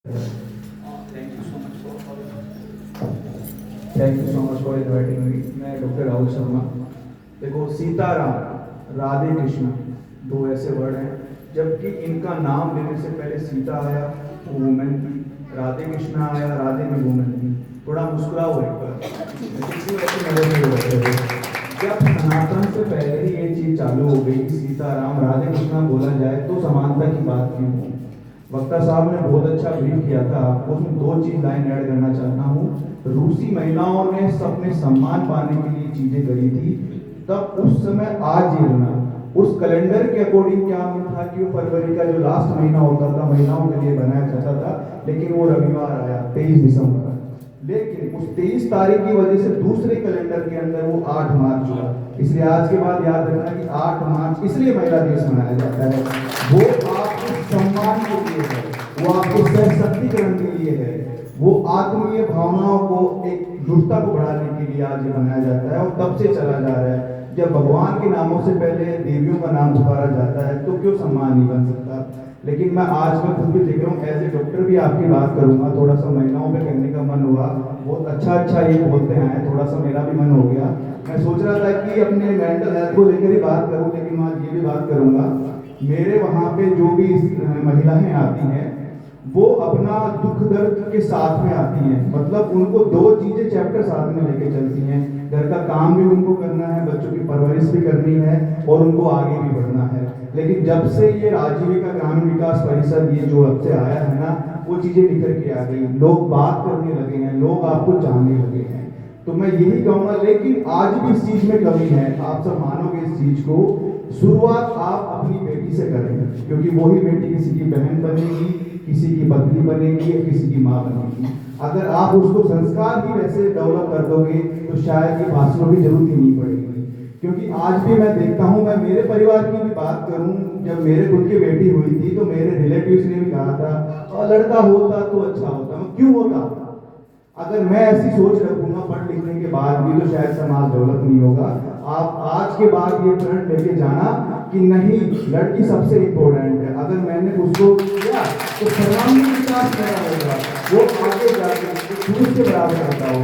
Thank you so much for inviting me. मैं doctor Rahul Sharma. देखो, सीताराम, राधे कृष्ण दो ऐसे वर्ड हैं, जबकि इनका नाम लेने से पहले सीता आया, वो वुमेन थी। राधे कृष्ण आया, राधे भी वुमेन थी। थोड़ा मुस्कुराओ एक बार, क्यों ऐसे नजर नहीं होते हो? जब सनातन से पहले ही ये चीज चालू हो गई कि सीताराम राधे कृष्ण बोला जाए तो समानता की बात क्यों हो? वक्ता साहब ने बहुत अच्छा ब्रीफ किया था आपको। उसमें दो चीज लाइन ऐड करना चाहता हूँ। रूसी महिलाओं ने सबने सम्मान पाने के लिए चीजें करी थी, तब उस समय आज जीना उस कैलेंडर के अकॉर्डिंग क्या था कि वो फरवरी का जो लास्ट महीना होता था महिलाओं के लिए बनाया जाता था, लेकिन वो रविवार आया 23 दिसंबर। लेकिन उस 23 तारीख की वजह से दूसरे कैलेंडर के अंदर वो 8 मार्च हुआ। इसलिए आज के बाद याद रखना कि 8 मार्च इसलिए महिला दिवस मनाया जाता है। वो आपके सम्मान के लिए है, वो आपके सशक्तिकरण के लिए है, वो आत्मीय भावनाओं को एक दृढ़ता को बढ़ाने के लिए आज ये मनाया जाता है और तब से चला जा रहा है। जब भगवान के नामों से पहले देवियों का नाम पुकारा जाता है तो क्यों सम्मान नहीं बन सकता? लेकिन मैं आज मैं खुद भी देख रहा हूँ, एज ए डॉक्टर भी आपकी बात करूंगा। थोड़ा सा महिलाओं पे करने का मन हुआ, बहुत अच्छा ये बोलते हैं, थोड़ा सा मेरा भी मन हो गया। मैं सोच रहा था कि अपने मेंटल हेल्थ को लेकर ही बात करूं, लेकिन मैं आज ये भी बात करूंगा। मेरे वहाँ पे जो भी महिलाएं आती हैं वो अपना दुख दर्द के साथ में आती हैं, मतलब उनको दो चीजें चैप्टर साथ में लेके चलती हैं। घर का काम भी उनको करना है, बच्चों की परवरिश भी करनी है और उनको आगे भी बढ़ना है। लेकिन जब से ये आजीविका ग्रामीण विकास परिषद ये जो अब से आया है ना, वो चीजें निकल के आ गई, लोग बात करने लगे हैं, लोग आपको जानने लगे हैं। तो मैं यही कहूंगा, लेकिन आज भी इस चीज में कमी है। आप सब मानोगे इस चीज को। शुरुआत आप अपनी बेटी से करें, क्योंकि वही बेटी किसी की बहन बनेगी, किसी की पत्नी बनेगी, किसी की माँ बनेगी। अगर आप उसको संस्कार ही वैसे डेवलप कर दोगे तो शायद ये भाषणों की जरूरत ही नहीं पड़ेगी। क्योंकि आज भी मैं देखता हूँ, मैं मेरे परिवार की भी बात करूँ, जब मेरे खुद की बेटी हुई थी तो मेरे रिलेटिव्स ने भी कहा था और लड़का होता तो अच्छा होता। क्यों होता? अगर मैं ऐसी सोच रखूंगा पढ़ लिखने के बाद भी तो शायद समाज डेवलप नहीं होगा। आप आज के बाद ये प्रण लेके जाना कि नहीं, लड़की सबसे इम्पोर्टेंट है। अगर मैंने उसको किया तो सर्वांगीण विकास मेरा होगा, वो आगे जाकर पुरुष के बराबर आता हो।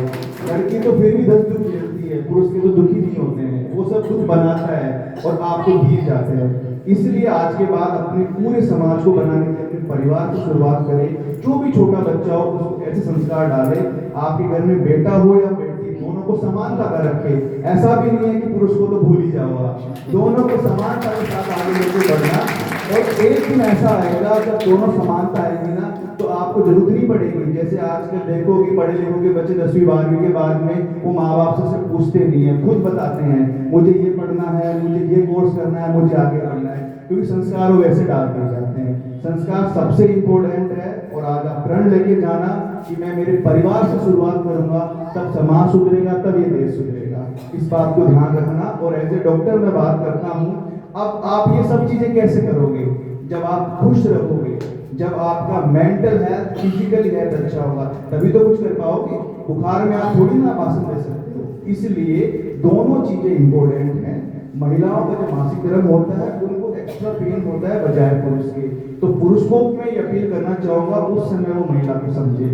लड़की तो फिर भी 10 दुख झेलती है, पुरुष के तो दुखी नहीं होते हैं, वो सब दुख बनाता है और आपको गिर जाते हैं। इसलिए आज के बाद अपने पूरे समाज को बनाने के लिए अपने परिवार से शुरुआत करें। जो भी छोटा बच्चा हो उसको ऐसे संस्कार डाले, आपके घर में बेटा हो या बेटी, दोनों को समानता का रखे। ऐसा भी नहीं है कि पुरुष को तो भूल ही जाओ आप, दोनों को समानता के साथ आगे लेके बढ़ना। और एक दिन ऐसा आएगा जब दोनों समानता आएगी ना, तो आपको जरूरत नहीं पड़ेगी। जैसे आजकल देखो कि पढ़े लिखों के बच्चे 10वीं 12वीं के बाद में वो माँ बाप से पूछते नहीं है, खुद बताते हैं मुझे ये पढ़ना है, मुझे ये कोर्स करना है, मुझे आगे बढ़ना है, क्योंकि संस्कार वो वैसे डाल दिए जाते हैं। संस्कार सबसे इम्पोर्टेंट है। और आज आप प्रण लेके जाना कि मैं मेरे परिवार से शुरुआत करूंगा, तब समाज सुधरेगा, तब ये देश सुधरेगा। इस बात को ध्यान रखना। और एज ए डॉक्टर मैं बात करता हूँ, अब आप ये सब चीजें कैसे करोगे? जब आप खुश रहोगे, जब आपका मेंटल हेल्थ, फिजिकल हेल्थ अच्छा होगा, तभी तो कुछ कर पाओगे। बुखार में आप थोड़ी ना भाषण दे सकते हो। इसलिए दोनों चीजें इंपॉर्टेंट हैं। महिलाओं का जब मासिक धर्म होता है उनको एक्स्ट्रा पेन होता है बजाय पुरुष के, तो पुरुष को मैं ये अपील करना चाहूंगा उस समय वो महिला को समझे।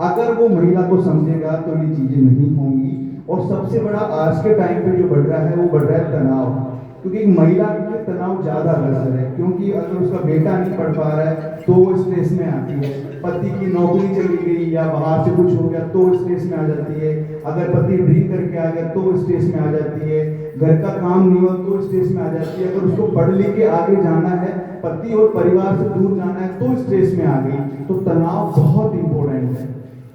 अगर वो महिला को समझेगा तो ये चीजें नहीं होंगी। और सबसे बड़ा आज के टाइम पे जो बढ़ रहा है वो बढ़ रहा है तनाव, क्योंकि महिला के तनाव ज्यादा असर है। क्योंकि अगर उसका बेटा नहीं पढ़ पा रहा है तो वो स्ट्रेस में आती है, पति की नौकरी चली गई या बाहर से कुछ हो गया तो स्ट्रेस में आ जाती है, अगर पति ड्रिंक करके आ गया तो स्ट्रेस में आ जाती है, घर का काम नहीं हो तो स्ट्रेस में आ जाती है, अगर उसको पढ़ लिख के आगे जाना है, पति और परिवार से दूर जाना है तो स्ट्रेस में आ गई। तो तनाव बहुत इंपॉर्टेंट है,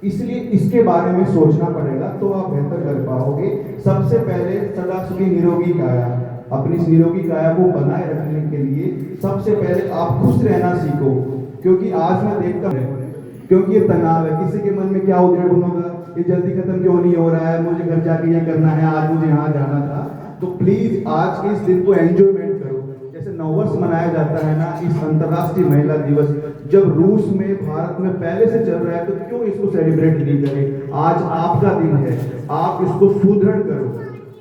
इसलिए इसके बारे में सोचना पड़ेगा तो आप बेहतर कर पाओगे। सबसे पहले सदा सुखी निरोगी काया, अपनी इस निरोगी काया को बनाए रखने के लिए सबसे पहले आप खुश रहना सीखो। क्योंकि आज मैं देखता हूँ, क्योंकि ये तनाव है, किसी के मन में क्या उद्रेक होगा, ये जल्दी खत्म क्यों नहीं हो रहा है, मुझे घर जाके ये करना है, आज मुझे यहाँ जाना था। तो प्लीज आज के इस दिन को एंजॉयमेंट करो। जैसे नववर्ष मनाया जाता है ना, इस अंतर्राष्ट्रीय महिला दिवस जब रूस में, भारत में पहले से चल रहा है, तो क्यों इसको सेलिब्रेट नहीं करें? आज आपका दिन है, आप इसको सुदृढ़ करो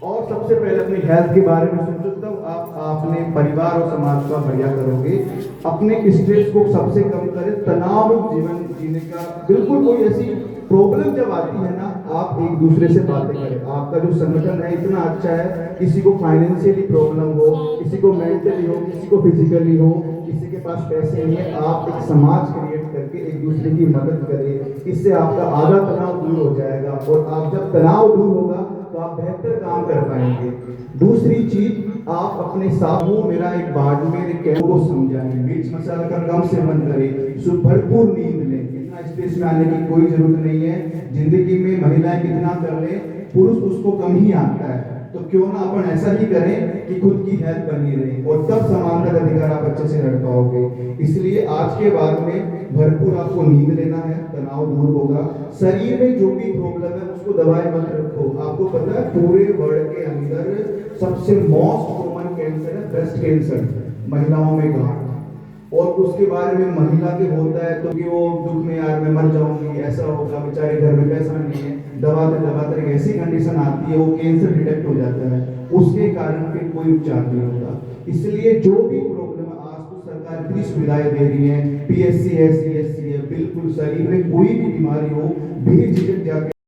और सबसे पहले अपनी हेल्थ के बारे में सोचो, तब आप आपने परिवार और समाज का बढ़िया करोगे। अपने स्ट्रेस को सबसे कम करें, तनाव मुक्त जीवन जीने का बिल्कुल कोई ऐसी प्रॉब्लम जब आती है ना, आप एक दूसरे से बातें करें। आपका जो संगठन है इतना अच्छा है, किसी को फाइनेंशियली प्रॉब्लम हो, किसी को मेंटली हो, किसी को फिजिकली हो, किसी के पास पैसे नहीं है, आप एक समाज क्रिएट करके एक दूसरे की मदद करें। इससे आपका आधा तनाव दूर हो जाएगा, और आप जब तनाव दूर होगा तो आप बेहतर काम कर पाएंगे। दूसरी चीज, आप अपने सामू मेरा एक बाड़मेर कैंप को समझाएं, मिर्च मसाला का कम सेवन करें, भरपूर नींद लें। इतना स्ट्रेस में आने की कोई जरूरत नहीं है। जिंदगी में महिलाएं कितना कर ले, पुरुष उसको कम ही आता है, तो क्यों ना अपन ऐसा ही करें कि खुद की हेल्थ बनी रहे, और तब समानता का अधिकार आप अच्छे से लड़ पाओगे। इसलिए आज के बाद में भरपूर आपको नींद लेना है, तनाव दूर होगा। शरीर में जो भी प्रॉब्लम है उसको दबाए मत रखो। आपको पता है पूरे वर्ल्ड के अंदर सबसे मोस्ट कॉमन कैंसर है ब्रेस्ट कैंसर, महिलाओं में गांठ। और उसके बारे में महिला के होता है तो कि वो दुख में, यार मैं मर जाऊंगी, ऐसा होगा, बेचारे घर में पैसा नहीं है, दबाते दबाते एक ऐसी कंडीशन आती है, वो कैंसर डिटेक्ट हो जाता है, उसके कारण फिर कोई उपचार नहीं होता। इसलिए जो भी प्रॉब्लम आज तो सरकार इतनी सुविधाएं दे रही है, PSC है, CSC है, बिल्कुल शरीर में कोई भी बीमारी हो बेझिझक जाके